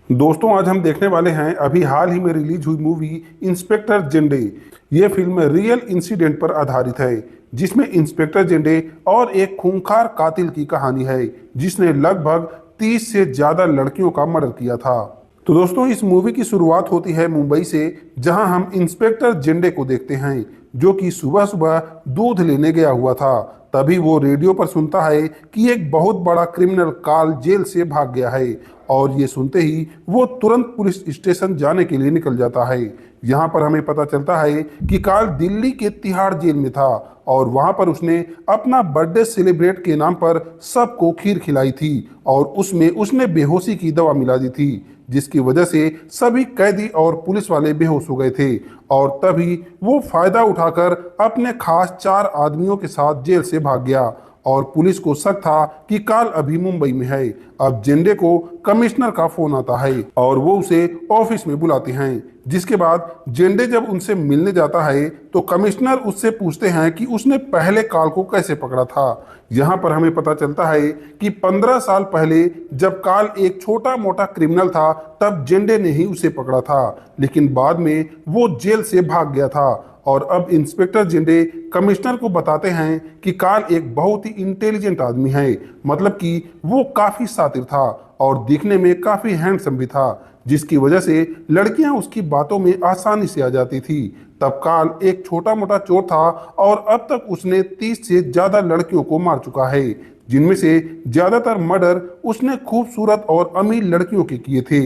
दोस्तों आज हम देखने वाले हैं अभी हाल ही में रिलीज हुई मूवी इंस्पेक्टर जिंडे। ये फिल्म रियल इंसिडेंट पर आधारित है जिसमें इंस्पेक्टर जिंडे और एक खूंखार कातिल की कहानी है जिसने लगभग 30 से ज्यादा लड़कियों का मर्डर किया था। तो दोस्तों इस मूवी की शुरुआत होती है मुंबई से, जहां हम इंस्पेक्टर जिंडे को देखते हैं जो कि सुबह सुबह दूध लेने गया हुआ था। तभी वो रेडियो पर सुनता है कि एक बहुत बड़ा क्रिमिनल काल जेल से भाग गया है और ये सुनते ही वो तुरंत पुलिस स्टेशन जाने के लिए निकल जाता है। यहाँ पर हमें पता चलता है कि काल दिल्ली के तिहाड़ जेल में था और वहां पर उसने अपना बर्थडे सेलिब्रेट के नाम पर सबको खीर खिलाई थी और उसमें उसने बेहोशी की दवा मिला दी थी, जिसकी वजह से सभी कैदी और पुलिस वाले बेहोश हो गए थे। और तभी वो फायदा उठाकर अपने खास 4 आदमियों के साथ जेल से भाग गया और पुलिस को शक था कि काल अभी मुंबई में है। अब जिंदे को कमिश्नर का फोन आता है और वो उसे ऑफिस में बुलाते हैं, जिसके बाद जिंदे जब उनसे मिलने जाता है तो कमिश्नर उससे पूछते हैं कि उसने पहले काल को कैसे पकड़ा था। यहाँ पर हमें पता चलता है कि 15 साल पहले जब काल एक छोटा मोटा क्रिमिनल था तब जिंदे ने ही उसे पकड़ा था, लेकिन बाद में वो जेल से भाग गया था। और अब इंस्पेक्टर जिंदे कमिश्नर को बताते हैं कि काल एक बहुत ही इंटेलिजेंट आदमी है, मतलब कि वो काफी शातिर था और दिखने में काफी हैंडसम भी था, जिसकी वजह से लड़कियां उसकी बातों में आसानी से आ जाती थी। तब काल एक छोटा मोटा चोर था और अब तक उसने 30 से ज्यादा लड़कियों को मार चुका है, जिनमें से ज्यादातर मर्डर उसने खूबसूरत और अमीर लड़कियों के किए थे।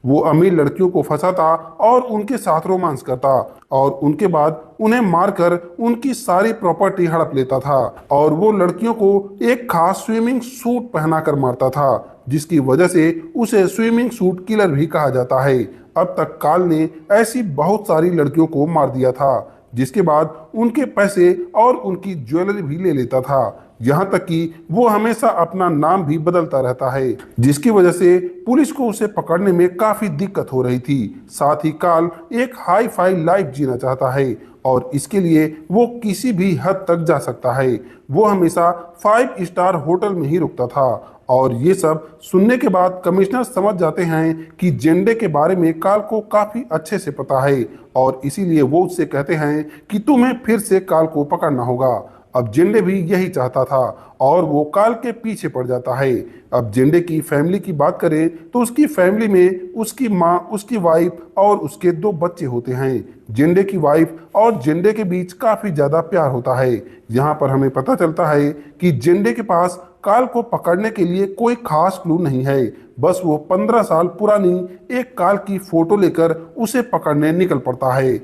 वो अमीर लड़कियों को फंसाता और उनके साथ रोमांस करता और उनके बाद उन्हें मारकर उनकी सारी प्रॉपर्टी हड़प लेता था और वो लड़कियों को एक खास स्विमिंग सूट पहनाकर मारता था, जिसकी वजह से उसे स्विमिंग सूट किलर भी कहा जाता है। अब तक काल ने ऐसी बहुत सारी लड़कियों को मार दिया था, जिसके बाद उनके पैसे और उनकी ज्वेलरी भी ले लेता था। यहाँ तक कि वो हमेशा अपना नाम भी बदलता रहता है, जिसकी वजह से पुलिस को उसे पकड़ने में काफी दिक्कत हो रही थी। साथ ही काल एक हाई फाई लाइफ जीना चाहता है और इसके लिए वो किसी भी हद तक जा सकता है। वो हमेशा 5 स्टार होटल में ही रुकता था और ये सब सुनने के बाद कमिश्नर समझ जाते हैं कि जेंडे के बारे में काल को काफी अच्छे से पता है और इसीलिए वो उससे कहते हैं कि तुम्हें फिर से काल को पकड़ना होगा। अब जेंडे भी यही चाहता था और वो काल के पीछे पड़ जाता है। अब जेंडे की फैमिली की बात करें तो उसकी फैमिली में उसकी माँ, उसकी वाइफ और उसके 2 बच्चे होते हैं। जेंडे की वाइफ और जेंडे के बीच काफी ज्यादा प्यार होता है। यहाँ पर हमें पता चलता है कि जेंडे के पास काल को पकड़ने के लिए कोई खास क्लू नहीं है, बस वो 15 साल पुरानी एक काल की फोटो लेकर उसे पकड़ने निकल पड़ता है।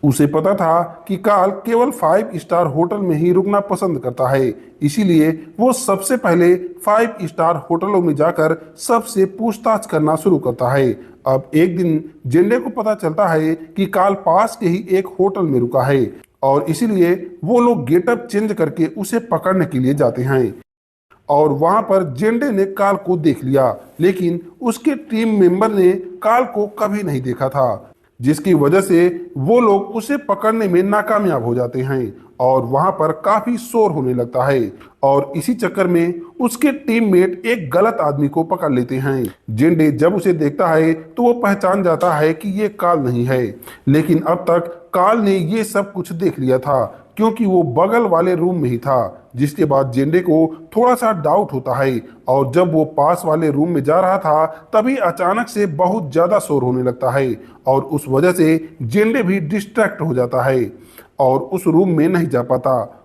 उसे पता था कि काल केवल 5 स्टार होटल में ही रुकना पसंद करता है, इसीलिए वो सबसे पहले 5 स्टार होटलों में जाकर सबसे पूछताछ करना शुरू करता है। अब एक दिन जेंडे को पता चलता है कि काल पास के ही एक होटल में रुका है और इसीलिए वो लोग गेटअप चेंज करके उसे पकड़ने के लिए जाते हैं। और वहां पर जेंडे ने काल को देख लिया, लेकिन उसके टीम मेंबर ने काल को कभी नहीं देखा था, जिसकी वजह से वो लोग उसे पकड़ने में नाकामयाब हो जाते हैं और वहां पर काफी शोर होने लगता है। और इसी चक्कर में उसके टीममेट एक गलत आदमी को पकड़ लेते हैं। जेंडे जब उसे देखता है तो वो पहचान जाता है कि ये काल नहीं है, लेकिन अब तक काल ने ये सब कुछ देख लिया था क्योंकि वो बगल वाले रूम में ही था। जिसके बाद जेंडे को थोड़ा सा डाउट होता है और जब वो पास वाले रूम में जा रहा था तभी अचानक से बहुत ज्यादा शोर होने लगता है और उस वजह से जेंडे भी डिस्ट्रैक्ट हो जाता है और उस रूम में नहीं जा पाता।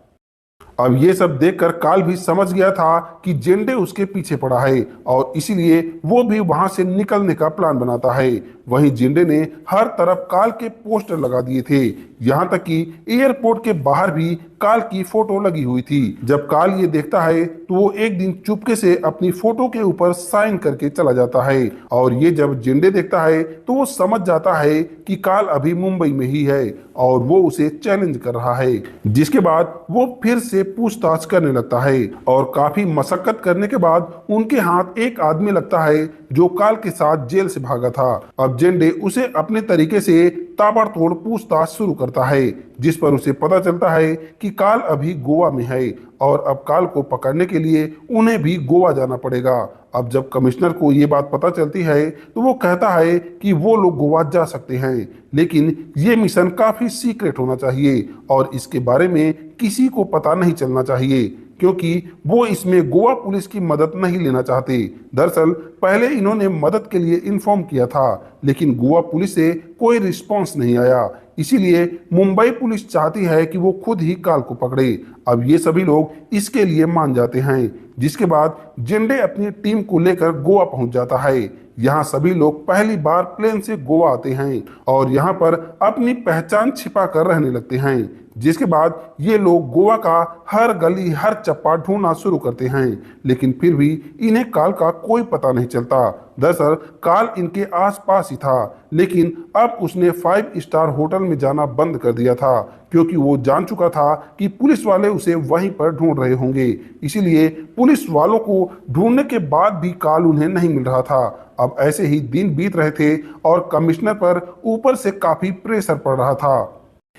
अब ये सब देखकर काल भी समझ गया था कि जेंडे उसके पीछे पड़ा है और इसीलिए वो भी वहां से निकलने का प्लान बनाता है। वहीं जेंडे ने हर तरफ काल के पोस्टर लगा दिए थे, यहाँ तक कि एयरपोर्ट के बाहर भी काल की फोटो लगी हुई थी। जब काल ये देखता है तो वो एक दिन चुपके से अपनी फोटो के ऊपर साइन करके चला जाता है और ये जब जेंडे देखता है तो वो समझ जाता है कि काल अभी मुंबई में ही है और वो उसे चैलेंज कर रहा है। जिसके बाद वो फिर से पूछताछ करने लगता है और काफी मशक्कत करने के बाद उनके हाथ एक आदमी लगता है जो काल के साथ जेल से भागा था। अब जेंडे उसे अपने तरीके से ताबड़तोड़ पूछताछ शुरू कर करता है, जिस पर उसे पता चलता है कि काल अभी गोवा में है और अब काल को पकड़ने के लिए उन्हें भी गोवा जाना पड़ेगा। अब जब कमिश्नर को ये बात पता चलती है तो वो कहता है कि वो लोग गोवा जा सकते हैं, लेकिन ये मिशन काफी सीक्रेट होना चाहिए और इसके बारे में किसी को पता नहीं चलना चाहिए, क्योंकि वो इसमें गोवा पुलिस की मदद नहीं लेना चाहते। दरअसल पहले इन्होंने मदद के लिए इन्फॉर्म किया था, लेकिन गोवा पुलिस से कोई रिस्पॉन्स नहीं आया। इसीलिए मुंबई पुलिस चाहती है कि वो खुद ही काल को पकड़े। अब ये सभी लोग इसके लिए मान जाते हैं, जिसके बाद जिंडे अपनी टीम को लेकर गोवा पहुंच जाता है। यहाँ सभी लोग पहली बार प्लेन से गोवा आते हैं और यहाँ पर अपनी पहचान छिपा कर रहने लगते हैं, जिसके बाद ये लोग गोवा का हर गली हर चप्पा ढूंढना शुरू करते हैं, लेकिन फिर भी इन्हें काल का कोई पता नहीं चलता। दरअसल काल इनके आसपास ही था, लेकिन अब उसने 5 स्टार होटल में जाना बंद कर दिया था, क्योंकि वो जान चुका था कि पुलिस वाले उसे वहीं पर ढूंढ रहे होंगे। इसीलिए पुलिस वालों को ढूंढने के बाद भी काल उन्हें नहीं मिल रहा था। अब ऐसे ही दिन बीत रहे थे और कमिश्नर पर ऊपर से काफी प्रेशर पड़ रहा था।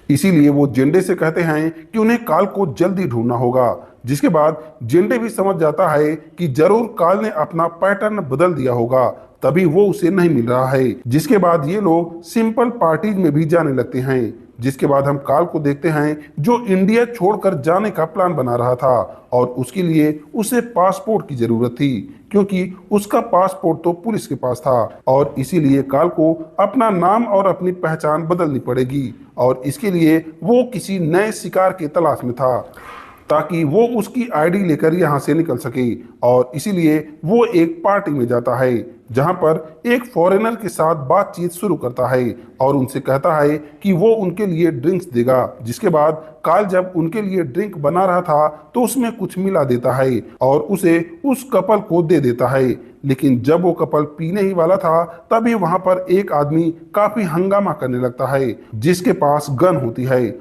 इसीलिए वो जेंडे से कहते हैं कि उन्हें काल को जल्दी ढूंढना होगा, जिसके बाद जेंडे भी समझ जाता है कि जरूर काल ने अपना पैटर्न बदल दिया होगा, तभी वो उसे नहीं मिल रहा है। जिसके बाद ये लोग सिंपल पार्टीज में भी जाने लगते हैं। जिसके बाद हम काल को देखते हैं जो इंडिया छोड़कर जाने का प्लान बना रहा था और उसके लिए उसे पासपोर्ट की जरूरत थी, क्योंकि उसका पासपोर्ट तो पुलिस के पास था और इसीलिए काल को अपना नाम और अपनी पहचान बदलनी पड़ेगी और इसके लिए वो किसी नए शिकार की तलाश में था ताकि वो उसकी आईडी लेकर यहाँ से निकल सके। और इसीलिए वो एक पार्टी में जाता है जहाँ पर एक फॉरेनर के साथ बातचीत शुरू करता है और उनसे कहता है कि वो उनके लिए ड्रिंक्स देगा। जिसके बाद काल जब उनके लिए ड्रिंक बना रहा था तो उसमें कुछ मिला देता है और उसे उस कपल को दे देता है, लेकिन जब वो कपल पीने ही वाला था तभी वहां पर एक आदमी काफी हंगामा करने लगता है, जिसके पास गन होती है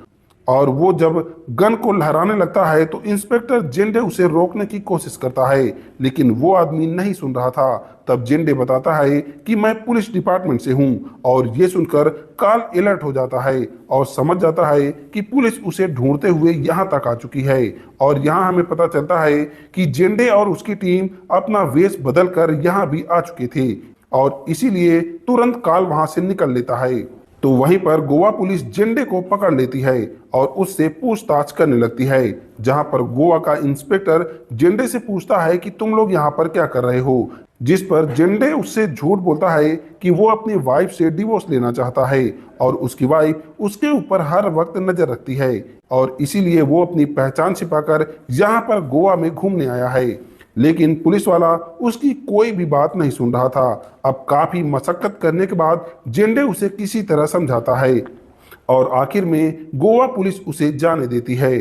और वो जब गन को लहराने लगता है तो इंस्पेक्टर जेंडे उसे रोकने की कोशिश करता है, लेकिन वो आदमी नहीं सुन रहा था। तब जेंडे बताता है कि मैं पुलिस डिपार्टमेंट से हूं और ये सुनकर काल अलर्ट हो जाता है और समझ जाता है कि पुलिस उसे ढूंढते हुए यहाँ तक आ चुकी है। और यहाँ हमें पता चलता है कि जेंडे और उसकी टीम अपना वेश बदल कर यहाँ भी आ चुके थे और इसीलिए तुरंत काल वहां से निकल लेता है। तो वहीं पर गोवा पुलिस जेंडे को पकड़ लेती है और उससे पूछताछ करने लगती है, जहां पर गोवा का इंस्पेक्टर जेंडे से पूछता है कि तुम लोग यहाँ पर क्या कर रहे हो, जिस पर जेंडे उससे झूठ बोलता है कि वो अपनी वाइफ से डिवोर्स लेना चाहता है और उसकी वाइफ उसके ऊपर हर वक्त नजर रखती है और इसीलिए वो अपनी पहचान छिपाकर यहाँ पर गोवा में घूमने आया है। लेकिन पुलिस वाला उसकी कोई भी बात नहीं सुन रहा था। अब काफी मशक्कत करने के बाद जेंडे उसे किसी तरह समझाता है और आखिर में गोवा पुलिस उसे जाने देती है।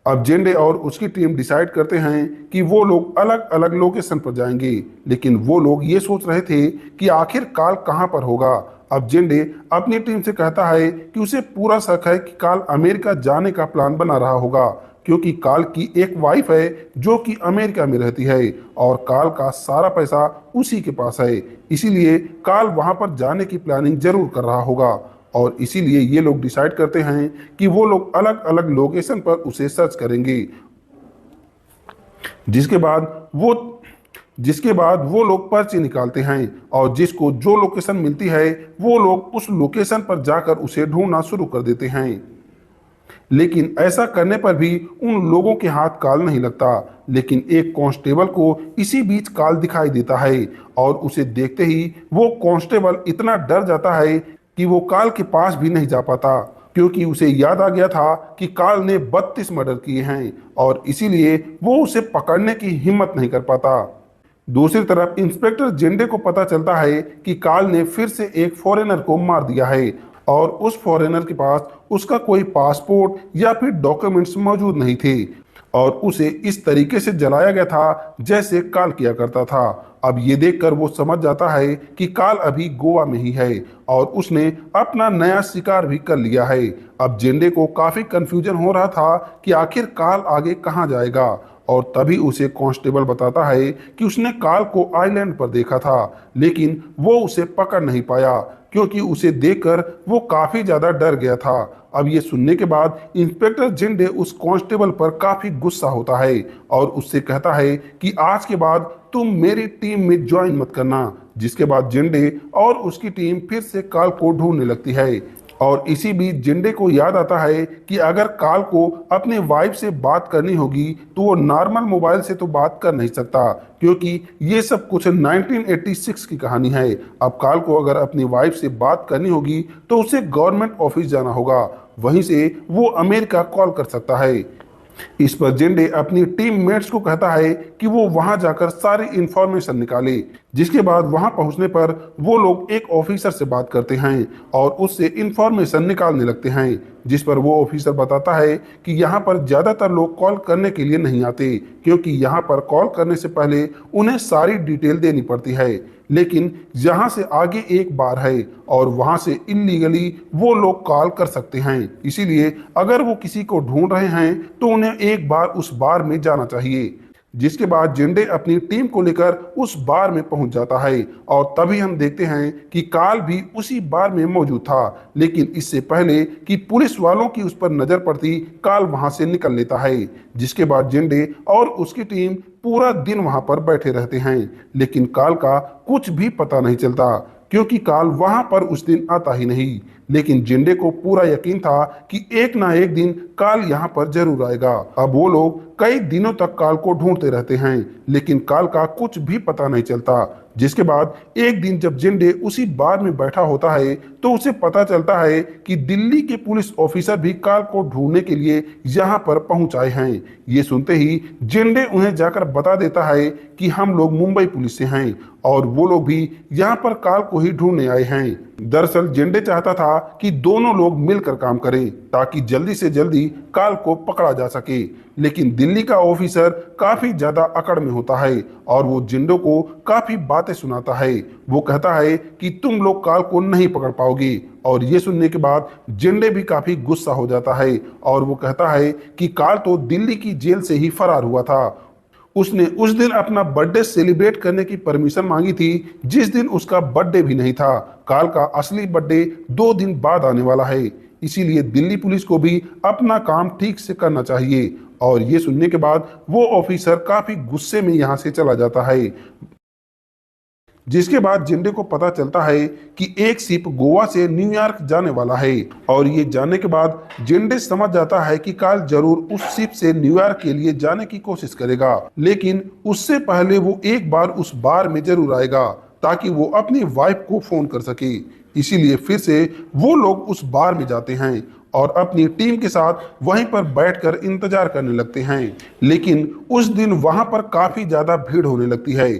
अब जेंडे और उसकी टीम डिसाइड करते हैं कि वो लोग अलग अलग लोकेशन पर जाएंगे, लेकिन वो लोग ये सोच रहे थे कि आखिर काल कहाँ पर होगा। अब जेंडे अपनी टीम से कहता है कि उसे पूरा शक है कि काल अमेरिका जाने का प्लान बना रहा होगा, क्योंकि काल की एक वाइफ है जो कि अमेरिका में रहती है और काल का सारा पैसा उसी के पास है। इसीलिए काल वहां पर जाने की प्लानिंग जरूर कर रहा होगा और इसीलिए ये लोग डिसाइड करते हैं कि वो लोग अलग अलग लोकेशन पर उसे सर्च करेंगे। जिसके बाद वो लोग पर्ची निकालते हैं और जिसको जो लोकेशन मिलती है वो लोग उस लोकेशन पर जाकर उसे ढूंढना शुरू कर देते हैं। लेकिन ऐसा करने पर भी उन लोगों के हाथ काल नहीं लगता, लेकिन एक कांस्टेबल को इसी बीच काल दिखाई देता है और उसे देखते ही वो कांस्टेबल इतना डर जाता है कि वो काल के पास भी नहीं जा पाता, क्योंकि उसे याद आ गया था कि काल ने 32 मर्डर किए हैं और इसीलिए वो उसे पकड़ने की हिम्मत नहीं कर पाता। दूसरी तरफ इंस्पेक्टर जेंडे को पता चलता है कि काल ने फिर से एक फॉरेनर को मार दिया है और उस फॉरेनर के पास उसका कोई पासपोर्ट या फिर डॉक्यूमेंट्स मौजूद नहीं थे और उसे इस तरीके से जलाया गया था जैसे काल किया करता था। अब ये देखकर वो समझ जाता है कि काल अभी गोवा में ही है और उसने अपना नया शिकार भी कर लिया है। अब जेंडे को काफी कंफ्यूजन हो रहा था कि आखिर काल आगे कहाँ जाएगा और तभी उसे कांस्टेबल बताता है कि उसने काल को आइलैंड पर देखा था, लेकिन वो उसे पकड़ नहीं पाया क्योंकि उसे देखकर वो काफी ज्यादा डर गया था। अब ये सुनने के बाद इंस्पेक्टर जिंडे उस कांस्टेबल पर काफी गुस्सा होता है और उससे कहता है कि आज के बाद तुम मेरी टीम में ज्वाइन मत करना। जिसके बाद जिंडे और उसकी टीम फिर से काल को ढूंढने लगती है और इसी बीच जिंडे को याद आता है कि अगर काल को अपने वाइफ से बात करनी होगी तो वो नॉर्मल मोबाइल से तो बात कर नहीं सकता क्योंकि ये सब कुछ 1986 की कहानी है। अब काल को अगर अपनी वाइफ से बात करनी होगी तो उसे गवर्नमेंट ऑफिस जाना होगा, वहीं से वो अमेरिका कॉल कर सकता है। इस पर जिंडे अपनी टीममेट्स को कहता है कि वो वहां जाकर सारी इंफॉर्मेशन निकाले। जिसके बाद वहां पहुंचने पर वो लोग एक ऑफिसर से बात करते हैं और उससे इंफॉर्मेशन निकालने लगते हैं, जिस पर वो ऑफिसर बताता है कि यहाँ पर ज़्यादातर लोग कॉल करने के लिए नहीं आते क्योंकि यहाँ पर कॉल करने से पहले उन्हें सारी डिटेल देनी पड़ती है, लेकिन यहाँ से आगे एक बार है और वहाँ से इलीगली वो लोग कॉल कर सकते हैं। इसीलिए अगर वो किसी को ढूंढ रहे हैं तो उन्हें एक बार उस बार में जाना चाहिए। जिसके बाद जिंडे अपनी टीम को लेकर उस बार में पहुंच जाता है और तभी हम देखते हैं कि काल भी उसी बार में मौजूद था, लेकिन इससे पहले कि पुलिस वालों की उस पर नजर पड़ती काल वहां से निकल लेता है। जिसके बाद जिंडे और उसकी टीम पूरा दिन वहां पर बैठे रहते हैं, लेकिन काल का कुछ भी पता नहीं चलता क्योंकि काल वहां पर उस दिन आता ही नहीं। लेकिन जिंडे को पूरा यकीन था कि एक ना एक दिन काल यहाँ पर जरूर आएगा। अब वो लोग कई दिनों तक काल को ढूंढते रहते हैं, लेकिन काल का कुछ भी पता नहीं चलता। जिसके बाद एक दिन जब जिंडे उसी बार में बैठा होता है तो उसे पता चलता है कि दिल्ली के पुलिस ऑफिसर भी काल को ढूंढने के लिए यहाँ पर पहुंच आए हैं। ये सुनते ही जिंडे उन्हें जाकर बता देता है कि हम लोग मुंबई पुलिस से हैं और वो लोग भी यहाँ पर काल को ही ढूंढने आए हैं। दरअसल जिंडे चाहता था कि दोनों लोग मिलकर काम करें ताकि जल्दी से जल्दी काल को पकड़ा जा सके, लेकिन दिल्ली का ऑफिसर काफी ज्यादा अकड़ में होता है और वो जिंडो को काफी बातें सुनाता है। वो कहता है कि तुम लोग काल को नहीं पकड़ पाओगे और ये सुनने के बाद जिंडे भी काफी गुस्सा हो जाता है और वो कहता है कि काल तो दिल्ली की जेल से ही फरार हुआ था। उसने उस दिन अपना बर्थडे सेलिब्रेट करने की परमिशन मांगी थी जिस दिन उसका बर्थडे भी नहीं था। काल का असली बर्थडे 2 दिन बाद आने वाला है, इसीलिए दिल्ली पुलिस को भी अपना काम ठीक से करना चाहिए। और ये सुनने के बाद वो ऑफिसर काफी गुस्से में यहाँ से चला जाता है। जिसके बाद जिंडे को पता चलता है कि एक शिप गोवा से न्यूयॉर्क जाने वाला है और ये जानने के बाद जिंडे समझ जाता है कि काल जरूर उस शिप से न्यूयॉर्क के लिए जाने की कोशिश करेगा, लेकिन उससे पहले वो एक बार उस बार में जरूर आएगा ताकि वो अपनी वाइफ को फोन कर सके। इसीलिए फिर से वो लोग उस बार में जाते हैं और अपनी टीम के साथ वहीं पर बैठकर इंतजार करने लगते हैं। लेकिन उस दिन वहां पर काफी ज्यादा भीड़ होने लगती है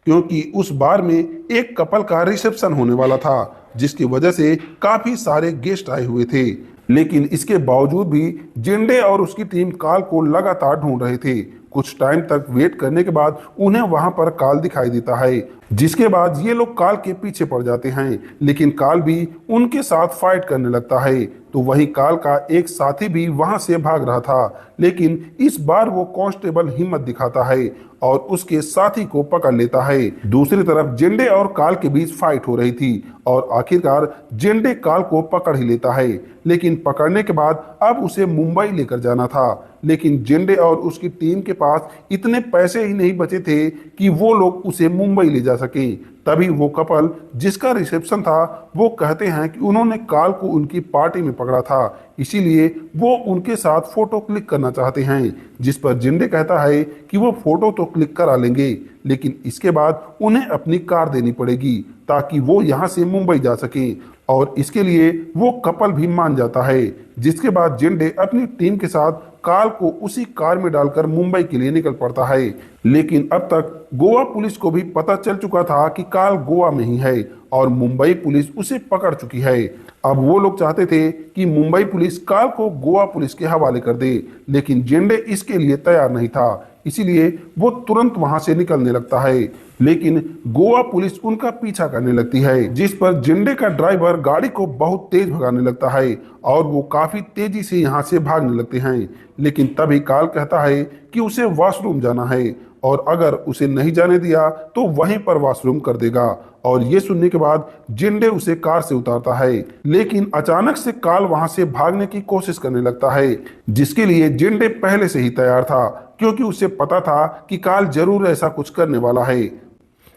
क्योंकि उस बार में एक कपल का रिसेप्शन होने वाला था, जिसकी वजह से काफी सारे गेस्ट आए हुए थे। लेकिन इसके बावजूद भी जिंडे और उसकी टीम काल को लगातार ढूंढ रहे थे। कुछ टाइम तक वेट करने के बाद उन्हें वहां पर काल दिखाई देता है, जिसके बाद ये लोग काल के पीछे पड़ जाते हैं, लेकिन काल भी उनके साथ फाइट करने लगता है। तो वहीं काल का एक साथी भी वहां से भाग रहा था, लेकिन इस बार वो कांस्टेबल हिम्मत दिखाता है और उसके साथी को पकड़ लेता है। दूसरी तरफ जिंडे और काल के बीच फाइट हो रही थी और आखिरकार जिंडे काल को पकड़ ही लेता है, लेकिन पकड़ने के बाद अब उसे मुंबई लेकर जाना था। लेकिन जिंडे और उसकी टीम के पास इतने पैसे ही नहीं बचे थे कि वो लोग उसे मुंबई ले जा सके। तभी वो कपल जिसका रिसेप्शन था वो कहते हैं कि उन्होंने काल को उनकी पार्टी में पकड़ा था, इसीलिए वो उनके साथ फोटो क्लिक करना चाहते हैं। जिस पर जिंडे कहता है कि वो फोटो तो क्लिक करा लेंगे, लेकिन इसके बाद उन्हें अपनी कार देनी पड़ेगी ताकि वो यहाँ से मुंबई जा सके और इसके लिए वो कपल भी मान जाता है। जिसके बाद जिंडे अपनी टीम के साथ काल को उसी कार में डालकर मुंबई के लिए निकल पड़ता है। लेकिन अब तक गोवा पुलिस को भी पता चल चुका था कि काल गोवा में ही है और मुंबई पुलिस उसे पकड़ चुकी है। अब वो लोग चाहते थे कि मुंबई पुलिस काल को गोवा पुलिस के हवाले कर दे, लेकिन जिंडे इसके लिए तैयार नहीं था, इसीलिए वो तुरंत वहां से निकलने लगता है। लेकिन गोवा पुलिस उनका पीछा करने लगती है, जिस पर जिंडे का ड्राइवर गाड़ी को बहुत तेज भगाने लगता है और वो काफी तेजी से यहाँ से भागने लगते हैं। लेकिन तभी काल कहता है कि उसे वॉशरूम जाना है और अगर उसे नहीं जाने दिया तो वहीं पर वॉशरूम कर देगा। और ये सुनने के बाद जिंडे उसे कार से उतारता है, लेकिन अचानक से काल वहां से भागने की कोशिश करने लगता है, जिसके लिए जिंडे पहले से ही तैयार था, क्योंकि उसे पता था कि काल जरूर ऐसा कुछ करने वाला है।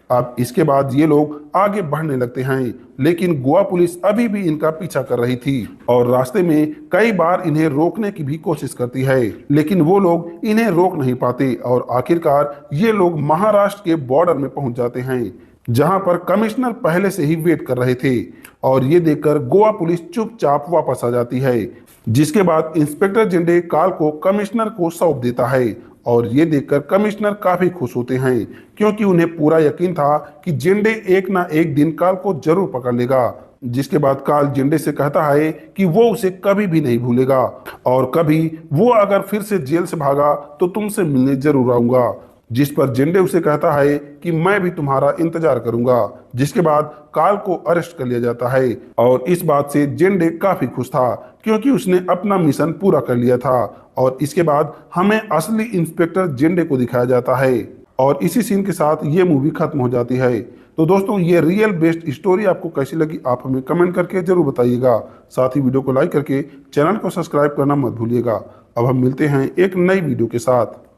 अब इसके बाद ये लोग आगे बढ़ने लगते हैं, लेकिन गोवा पुलिस अभी भी इनका पीछा कर रही थी और रास्ते में कई बार इन्हें रोकने की भी कोशिश करती है, लेकिन वो लोग इन्हें रोक नहीं पाते और आखिरकार ये लोग महाराष्ट्र के बॉर्डर में पहुंच जाते हैं, जहां पर कमिश्नर पहले से ही वेट कर रहे थे। और ये देखकर गोवा पुलिस चुपचाप वापस आ जाती है, जिसके बाद इंस्पेक्टर जिंडे काल को कमिश्नर को सौंप देता है और ये देखकर कमिश्नर काफी खुश होते हैं, क्योंकि उन्हें पूरा यकीन था कि जिंडे एक ना एक दिन काल को जरूर पकड़ लेगा। जिसके बाद काल जिंडे से कहता है कि वो उसे कभी भी नहीं भूलेगा और कभी वो अगर फिर से जेल से भागा तो तुमसे मिलने जरूर आऊंगा। जिस पर जिंडे उसे कहता है कि मैं भी तुम्हारा इंतजार करूंगा। जिसके बाद काल को अरेस्ट कर लिया जाता है और इस बात से जिंडे काफी खुश था, क्योंकि उसने अपना मिशन पूरा कर लिया था। और इसके बाद हमें असली इंस्पेक्टर जिंडे को दिखाया जाता है और इसी सीन के साथ ये मूवी खत्म हो जाती है। तो दोस्तों, ये रियल बेस्ड स्टोरी आपको कैसी लगी आप हमें कमेंट करके जरूर बताइएगा। साथ ही वीडियो को लाइक करके चैनल को सब्सक्राइब करना मत भूलिएगा। अब हम मिलते हैं एक नई वीडियो के साथ।